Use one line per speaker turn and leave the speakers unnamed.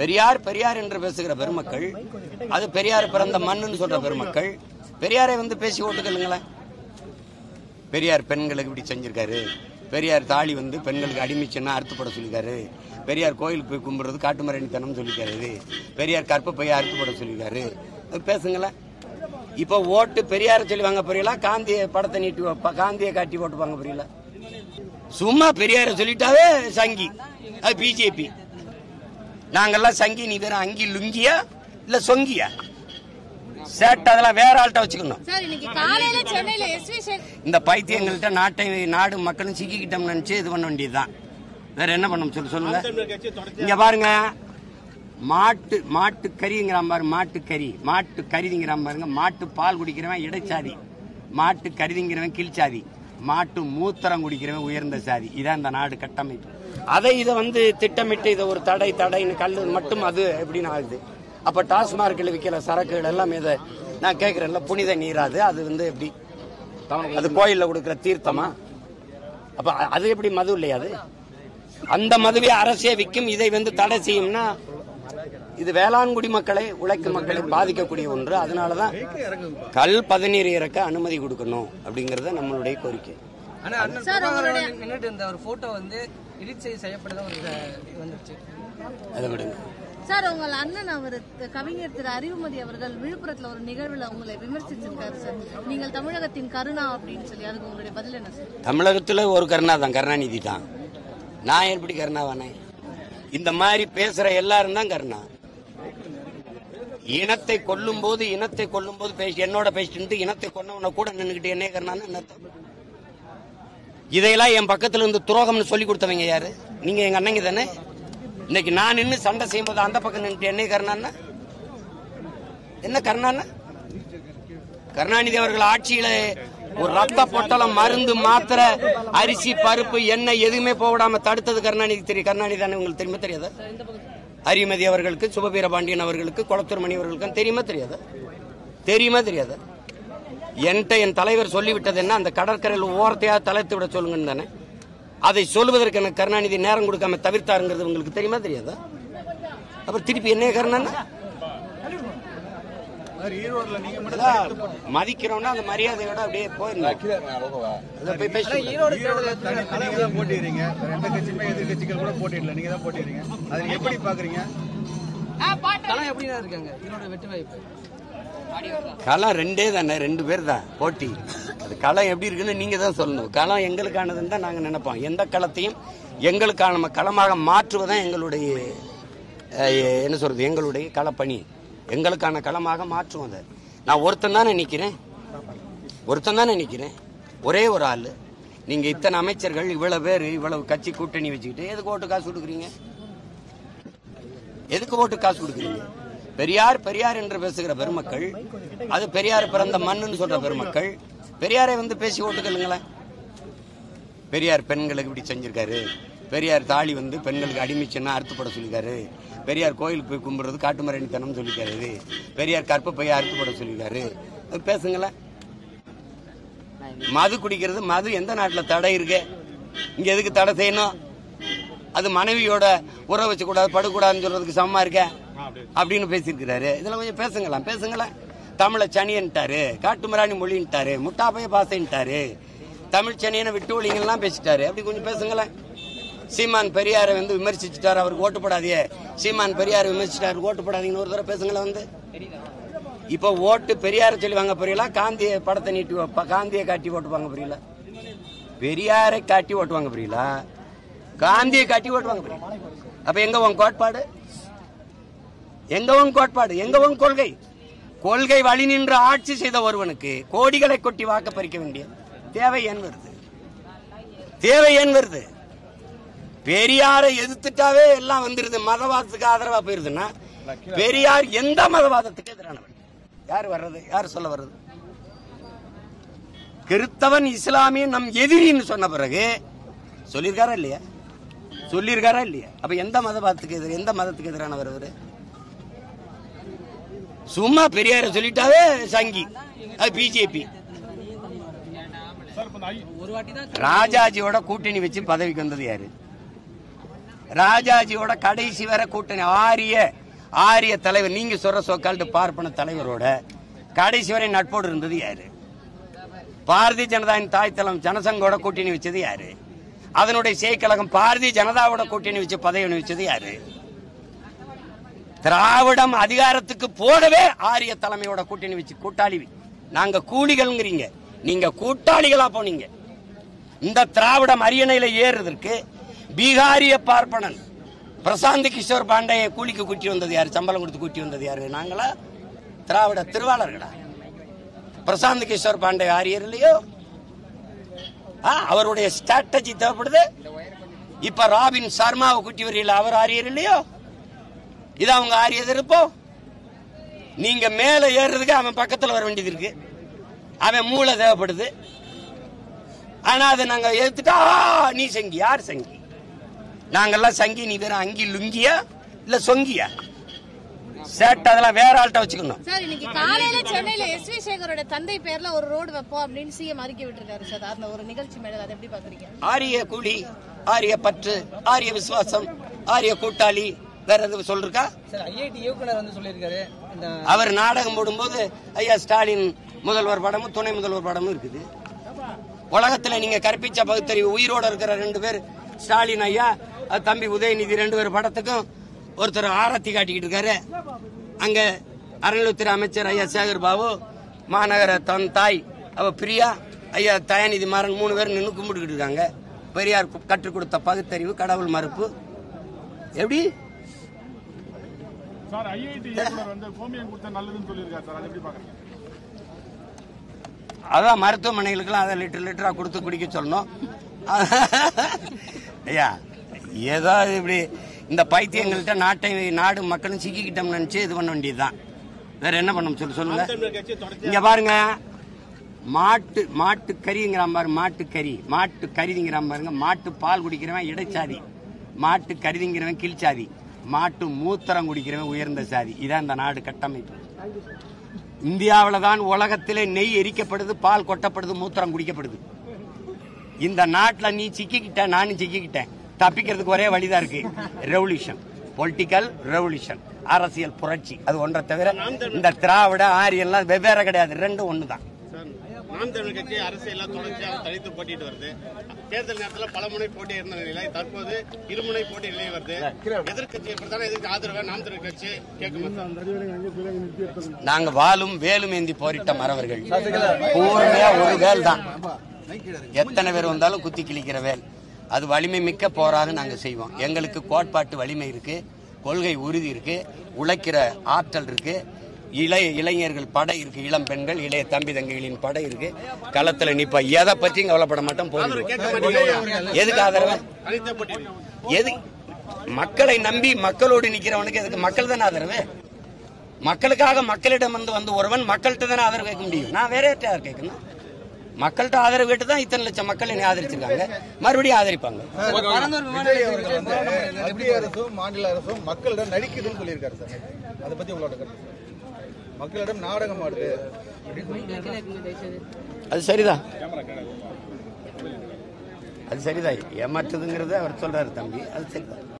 பெரியார் பெரியார் என்று பேசுகிற பெருமக்கள், அது பெரியார் பிறந்த மண்ணுன்னு சொல்ற பெருமக்கள் பெரியாரை வந்து பேசி ஓட்டுக்கலுங்களேன். பெரியார் பெண்களுக்கு இப்படி செஞ்சிருக்காரு, பெரியார் தாலி வந்து பெண்களுக்கு அடிமைச்சுன்னா அறுத்துப்பட சொல்லியிருக்காரு, பெரியார் கோயிலுக்கு போய் கும்பிடுறது காட்டுமரணித்தனம் சொல்லியிருக்காரு, பெரியார் கற்பப்பையை அறுத்துப்பட சொல்லியிருக்காரு, பேசுங்களேன். இப்போ ஓட்டு பெரியார சொல்லி வாங்க போறீங்களா, காந்திய படத்தை நீட்டி காந்தியை காட்டி ஓட்டு வாங்க போறீங்களா? சும்மா பெரியார சொல்லிட்டாவே சங்கி, அது பிஜேபி. நாங்கெல்லாம் சங்கி, நீ வேற அங்கி லுங்கியா இல்ல சொங்கியா? சேட் அதெல்லாம் வேற ஆள்கிட்ட வச்சுக்கணும். இந்த பைத்தியங்கள்ட்ட நாடு மக்களும் சிக்கிக்கிட்டோம் நினைச்சு இது பண்ண வேண்டியதுதான். வேற என்ன பண்ண சொல்லுங்க. இங்க பாருங்க, மாட்டு கறிங்கிறான் பாரு, மாட்டு கறிங்கிறான் பாருங்க. மாட்டு பால் குடிக்கிறவன் இடைச்சாதி, மாட்டு கருதிங்கிறவன் கீழ்ச்சாதி, மாட்டு மூத்திரம் குடிக்கிறவன் உயர்ந்த சாதி. இதான் இந்த நாடு கட்டமைப்பு. இதை வந்து திட்டமிட்டு இதை ஒரு தடைன்னு கல்லு மட்டும் அது எப்படின்னு ஆகுது. அப்ப டாஸ்மார்க்கில் விற்கிற சரக்குகள் எல்லாம் இதை நான் கேட்கிறேன்ல, புனித நீராது அது வந்து எப்படி, அது கோயில்ல கொடுக்கிற தீர்த்தமா? அப்ப அது எப்படி மது இல்லையா? அது அந்த மதுவை அரசே விற்கும். இதை வந்து தடை செய்யும்னா இது வேளாண்குடி மக்களை, உழைக்கும் மக்களை பாதிக்கக்கூடிய ஒன்று. அதனாலதான் கல் பதநீர் இறக்க அனுமதி கொடுக்கணும் அப்படிங்கறத நம்மளுடைய கோரிக்கை. அதை விடுங்க
சார். உங்கள் அண்ணன் அவர் கவிஞர் திரு அறிவுமதி அவர்கள் விழுப்புரத்துல ஒரு நிகழ்வுல உங்களை விமர்சிச்சிருக்காரு சார். நீங்கள் தமிழகத்தின் கருணா அப்படின்னு சொல்லி, அதுக்கு உங்களுடைய பதில் என்ன சார்?
தமிழகத்துல ஒரு கருணா தான், கருணாநிதி தான். நான் எப்படி கருணாவானே? இந்த மாதிரி பேசுற எல்லாரும் தான் கருணா. இனத்தை கொல்லும் போது என்னோட பேசிட்டு இனத்தை கொன்னவன கூட நின்னுக்கிட்டு என்ன கருணான்னு என்ன? இதையெல்லாம் என் பக்கத்துல இருந்து துரோகம்னு சொல்லி கொடுத்தவங்க யாரு? நீங்க எங்க அண்ணங்க தானே. இன்னைக்கு நான் நின்று சண்டை செய்யும் போது அந்த பக்கம் நின்று என்ன கருணான்னா என்ன கருணான்னா? கருணாநிதி அவர்கள் ஆட்சியில ஒரு ரத்த பொட்டலம், மருந்து, மாத்திரை, அரிசி, பருப்பு, எண்ணெய் எதுவுமே போடாம தடுத்தது கருணாநிதி. தெரியும், கருணாநிதி தானே. உங்களுக்கு தெரியுமா தெரியாதா? அறிமதி அவர்களுக்கு, சுபவீரபாண்டியன் அவர்களுக்கு, குளத்தூர் மணி அவர்களுக்கு தெரியுமா தெரியாதா? என்கிட்ட என் தலைவர் சொல்லிவிட்டது என்ன, அந்த கடற்கரையில் ஓரத்தையாக தலைத்து விட சொல்லுங்கன்னு தானே. அதை சொல்லுவதற்கு எனக்கு கருணாநிதி நேரம் கொடுக்காம தவிர்த்தாருங்கிறது உங்களுக்கு தெரியுமா தெரியாதா? அப்புறம் திருப்பி என்ன கருணான்னா மதிக்கிறோம்னா அந்த மரியாதையோட அப்படியே போயிருந்தோம். களம் ரெண்டே தானே, 2 பேர் தான் போட்டி. அது களம் எப்படி இருக்குன்னு நீங்க தான் சொல்லணும். களம் எங்களுக்கானதுன்னு தான் நாங்க நினைப்போம். எந்த களத்தையும் எங்களுக்கான களமாக மாற்றுவதான் எங்களுடைய என்ன சொல்றது, எங்களுடைய களப்பணி. எங்களுக்கான களமாக மாற்றுவோம். அதை நான் ஒருத்தன் தானே நிக்கிறேன், ஒரே ஒரு ஆளு. நீங்க இத்தனை அமைச்சர்கள், இவ்வளவு பேர், இவ்வளவு கட்சி கூட்டணி வச்சுக்கிட்டு எதுக்கு ஓட்டு காசு கொடுக்குறீங்க? பெரியார் என்று பேசுகிற பெருமக்கள், அது பெரியார் பிறந்த மண்ணுன்னு சொல்ற பெருமக்கள் பெரியாரை வந்து பேசி ஓட்டுக்கலுங்களேன். பெரியார் பெண்களுக்கு இப்படி செஞ்சிருக்காரு, பெரியார் தாலி வந்து பெண்களுக்கு அடிமைச்சுன்னா அறுத்துப்பட சொல்லியிருக்காரு, பெரியார் கோயிலுக்கு போய் கும்பிடுறது காட்டுமரணித்தனம் சொல்லியிருக்காரு, பெரியார் கற்பப்பையை அறுத்துப்பட சொல்லியிருக்காரு, பேசுங்களேன். மது குடிக்கிறது, மது எந்த நாட்டில் தடை இருக்கு? இங்க எதுக்கு தடை செய்யணும்? அது மனைவியோட உறவு வச்சு கூடாது, படக்கூடாதுன்னு சொல்றதுக்கு சமமா இருக்க அப்படின்னு பேசியிருக்கிறாரு. இதுல கொஞ்சம் பேசுங்களேன். தமிழை சனியன்ட்டாரு, காட்டுமராணி மொழின்ட்டாரு, முட்டாப்பைய பாசைன்ட்டாரு, தமிழ் சனியனை விட்டு ஒழிங்கெல்லாம் பேசிட்டாரு. அப்படி கொஞ்சம் பேசுங்களேன். சீமான் பெரியாரை வந்து விமர்சிச்சுட்டாரு, அவருக்கு ஓட்டு போடாதே. சீமான் பெரியாரை விமர்சிச்சுட்டாரு, ஓட்டு போடாதீங்கன்னு ஒரு தடவை பேசுங்களேன். வந்து இப்ப ஓட்டு பெரியாரை சொல்லி வாங்க போறீங்களா, காந்திய படத்தை நீட்டி காந்தியை காட்டி ஓட்டு வாங்க போறீங்களா? பெரியாரை காட்டி ஓட்டு வாங்க போறீங்களா, காந்தியை காட்டி ஓட்டு வாங்க போறீங்களா? அப்ப எங்க உங்க கோட்பாடு, எங்க உங்க கொள்கை வழி நின்று ஆட்சி செய்த ஒருவனுக்கு கோடிகளை கொட்டி வாக்க பறிக்க வேண்டிய தேவை ஏன் வருது? பெரியாரை எதிர்த்துட்டாவே எல்லாம் வந்துருது, மதவாதத்துக்கு ஆதரவா போயிருதுன்னா பெரியார் எந்த மதவாதத்துக்கு எதிரானவன்? யார் சொல்ல வர்றது? கிறிஸ்தவன், இஸ்லாமியன் நம் எதிரின்னு சொன்ன பிறகு சொல்லியிருக்காரா இல்லையா? அப்ப எந்த மதத்துக்கு எதிரானவர் அவரு? சும்மா பெரியார சொல்லிட்டாவே சங்கி, அது பிஜேபி. ராஜாஜியோட கூட்டணி வச்சு பதவிக்கு வந்தது யாரு? ராஜாஜியோட கடைசி வரை கூட்டணி ஆரிய தலைவர், நீங்க சொல்ற சோக்கால்டு பார்ப்பன தலைவரோட கடைசி வரை நட்போடு இருந்தது யாரு? பாரதிய ஜனதாவின் தாய் தளம் ஜனசங்கோட கூட்டணி வச்சது யாரு? அதனுடைய செயற்கழகம் பாரதிய ஜனதாவோட கூட்டணி வச்சு பதவி வச்சது யாரு? திராவிடம் அதிகாரத்துக்கு போடவே ஆரிய தலைமையோட கூட்டணி வச்சு கூட்டாளி. நாங்க கூலிகள்ங்கிறீங்க, நீங்க கூட்டாளிகளா போனீங்க. இந்த திராவிடம் அரியணையில ஏறுறதுக்கு பீகாரிய பார்ப்பனன் பிரசாந்த் கிஷோர் பாண்டைய கூலிக்கு கூட்டி வந்தது யாரு? சம்பளம் கொடுத்து கூட்டி வந்தது யாரு? நாங்களா? திராவிட திருவாளர்களா? பிரசாந்த் கிஷோர் பாண்டே ஆரியர் இல்லையோ? அவருடைய ஸ்ட்ராட்டஜி தேவைப்படுது. இப்ப ராபின் சர்மாவை கூட்டி வரீங்களா, அவர் ஆரியர் இல்லையோ? இது அவங்க ஆரிய எதிர்ப்போ? நீங்க மேல ஏறுறதுக்கு அவன் பக்கத்துல வர வேண்டியது இருக்கு, அவன் மூளை தேவைப்படுது. ஆனா அதை நாங்க எடுத்துட்டா நீ சங்கி. யார் சங்கி? நாங்கெல்லாம் சங்கி, நீ வேற அங்கி லுங்கியா இல்ல சொங்கியா? சேட் அதெல்லாம் வேற ஆள்கிட்ட வச்சுக்கணும்.
சார், இன்னைக்கு காலையில சென்னையில எஸ்.வி. சேகரோட தந்தை பேர்ல ஒரு ரோடு வைப்போம் அப்படின்னு சிஎம் அறிக்கை விட்டுருக்காரு சார். அந்த ஒரு நிகழ்ச்சி மேல அதை எப்படி பாக்குறீங்க?
ஆரிய கூலி, ஆரிய பற்று, ஆரிய விசுவாசம், ஆரிய கூட்டாளி, வேற எதுவும் சொல்லிருக்கா?
ஐஐடி இயக்குனர் வந்து சொல்லியிருக்காரு.
அவர் நாடகம் போடும்போது ஐயா ஸ்டாலின் முதல்வர் படமும் துணை முதல்வர் படமும் இருக்குது. உலகத்துல நீங்க கற்பிச்ச பகுத்தறிவு உயிரோட இருக்கிற 2 பேர், ஸ்டாலின் ஐயா தம்பி உதயநிதி, 2 பேர் படத்துக்கும் ஒருத்தர் ஆரத்தி காட்டிக்கிட்டு இருக்காரு. அங்க அறநிலையத்துறை அமைச்சர் ஐயா சேகர் பாபு, மாநகர தன் தாய் அவ பிரியா, ஐயா தயாநிதி மாறன் 3 பேர் நின்று கும்பிட்டுக்கிட்டு இருக்காங்க. பெரியார் கற்றுக் கொடுத்த பகுத்தறிவு, கடவுள் மறுப்பு. எப்படி அதான் மருத்துவமனைகளுக்கெல்லாம் அதை லிட்டரா கொடுத்து குடிக்க சொல்லணும். ஐயா ஏதாவது இப்படி இந்த பைத்தியங்கள்ட்ட நாடு மக்களும் சிக்கிக்கிட்டோம் நினைச்சு இது பண்ண வேண்டியதுதான். வேற என்ன பண்ண சொல்லுங்க. இங்க பாருங்க, மாட்டு கறிங்கிறான் பாரு, மாட்டு கறிங்கிறான் பாருங்க. மாட்டு பால் குடிக்கிறவன் இடைச்சாதி, மாட்டு கறிங்கிறவன் கீழ்ச்சாதி, மாட்டு மூத்திரம் குடிக்கிறவன் உயர்ந்த சாதி. இதான் இந்த நாடு கட்டமைப்பு. இந்தியாவில தான் உலகத்திலே நெய் எரிக்கப்படுது, பால் கொட்டப்படுது, மூத்திரம் குடிக்கப்படுது. இந்த நாட்டில் நீ சிக்கிக்கிட்ட, நானும் சிக்கிக்கிட்டேன். தப்பிக்கிறதுக்கு ஒரே வழிதான் இருக்கு, ரெவல்யூஷன், பொலிட்டிக்கல் ரெவல்யூஷன், அரசியல் புரட்சி. அது ஒன்றை தவிர இந்த திராவிட ஆரியெல்லாம் வெவ்வேறு கிடையாது, ரெண்டும் ஒண்ணுதான்.
நாம் தமிழர் கட்சி அரசியல் தொடர்ச்சியாக தனித்து போட்டிட்டு வருது. தேர்தல் நேரத்தில் பல முனை போட்டி இருந்த நிலை தற்போது இருமுனை போட்டி நிலை வருது. எதிர்கட்சி எதற்கு ஆதரவு நாம் தமிழர் கட்சி கேட்கும்.
நாங்க வாலும் வேலும் ஏந்தி போரிட்ட மறவர்கள், பூர்மையா ஒரு வேல் தான். எத்தனை பேர் வந்தாலும் குத்தி கிழிக்கிற வேல். அது வலிமை மிக்க போராது நாங்க செய்வோம். எங்களுக்கு கோட்பாட்டு வலிமை இருக்கு, கொள்கை உறுதி இருக்கு, உழைக்கிற ஆற்றல் இருக்கு, இளைஞர்கள் படை இருக்கு, இளம் பெண்கள், இளைய தம்பி தங்கைகளின் படை இருக்கு. களத்துல நிப்ப எதை பற்றியும் கவலைப்பட மாட்டோம். எதுக்கு ஆதரவு? எது மக்களை நம்பி மக்களோடு நிக்கிறவனுக்கு எதுக்கு? மக்கள் தானே ஆதரவு. மக்களுக்காக மக்களிடம் வந்து ஒருவன் மக்கள்கிட்ட தானே ஆதரவு கேட்க முடியும். நான் வேற யார் கேட்கணும்? மக்கள்கிட்ட ஆதரவு கேட்டு தான் இத்தனை லட்சம் மக்கள் என்னை ஆதரிச்சிருக்காங்க, மறுபடியும் ஆதரிப்பாங்க.
மத்திய அரசும் மாநில அரசும் மக்களிடம் நடிக்குதுன்னு சொல்லியிருக்காரு சார். அதை பத்தி உங்களோட கருத்து? மக்களிடம் நாடகம் ஆடுது.
அது சரிதான், அது சரிதான். ஏமாற்றுதுங்கிறத அவர் சொல்றாரு தம்பி, அது சரிதான்.